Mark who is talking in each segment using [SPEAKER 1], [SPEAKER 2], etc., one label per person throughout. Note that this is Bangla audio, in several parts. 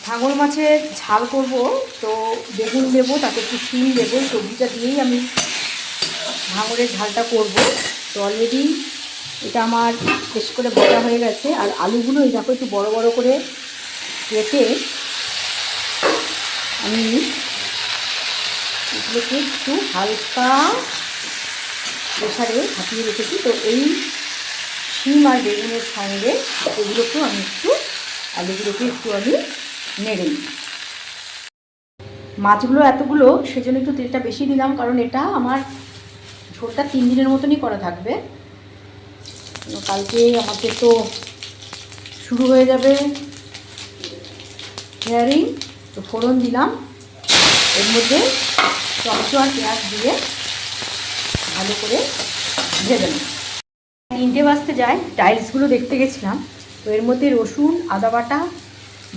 [SPEAKER 1] ভাঙর মাছের ঝাল করব, তো বেগুন দেবো, তাতে একটু শিম দেবো, সবজিটা দিয়েই আমি ভাঙরের ঝালটা করব। তো অলরেডি এটা আমার বেশ করে ভাজা হয়ে গেছে। আর আলুগুলো এই দেখো একটু বড় বড় করে কেটে আমি এগুলোকে একটু হালকা প্রেসারে ভাপিয়ে রেখেছি। তো এই শিম আর বেগুনের সঙ্গে এগুলোকেও আমি একটু আলুগুলোকে একটু আমি নেড়ে নিই। মাছগুলো এতগুলো সেজন্য একটু তেলটা বেশি দিলাম, কারণ এটা আমার ঝোলটা 3 দিনের মতনই করা থাকবে। কালকে আমাদের তো শুরু হয়ে যাবে হেয়ারিং। তো ফোড়ন দিলাম, এর মধ্যে টমেটো আর পেঁয়াজ দিয়ে ভালো করে ভেজে নিই। 3টে বাজতে যায়, টাইলসগুলো দেখতে গেছিলাম। তো এর মধ্যে রসুন, আদা বাটা,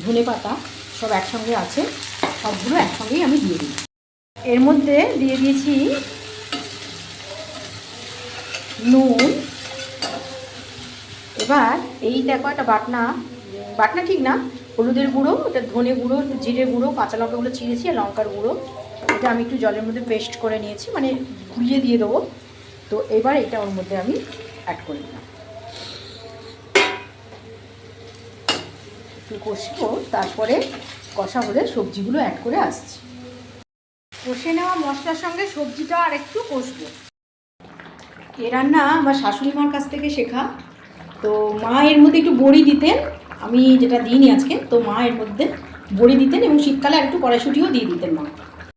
[SPEAKER 1] ধনে পাতা সব একসঙ্গে আছে, সবগুলো একসঙ্গেই আমি দিয়ে দিই। এর মধ্যে দিয়ে দিয়েছি নুন। এবার এই দেখো একটা বাটনা ঠিক না, হলুদের গুঁড়ো, এটা ধনে গুঁড়ো, জিরে গুঁড়ো, কাঁচা লঙ্কাগুলো চিড়েছি, আর লঙ্কার গুঁড়ো, এটা আমি একটু জলের মধ্যে পেস্ট করে নিয়েছি, মানে গুলিয়ে দিয়ে দেবো। তো এবার এটা ওর মধ্যে আমি অ্যাড করে দিলাম, একটু কষবো, তারপরে কষা হলে সবজিগুলো অ্যাড করে আসছি। কষে নেওয়া মশলার সঙ্গে সবজিটা আর একটু কষবো। এ রান্না আমার শাশুড়ি মার কাছ থেকে শেখা। তো মা এর মধ্যে একটু বড়ি দিতেন, আমি যেটা দিইনি আজকে। তো মা এর মধ্যে বড়ি দিতেন এবং শীতকালে আর একটু কড়াইশুঁটিও দিয়ে দিতেন মা।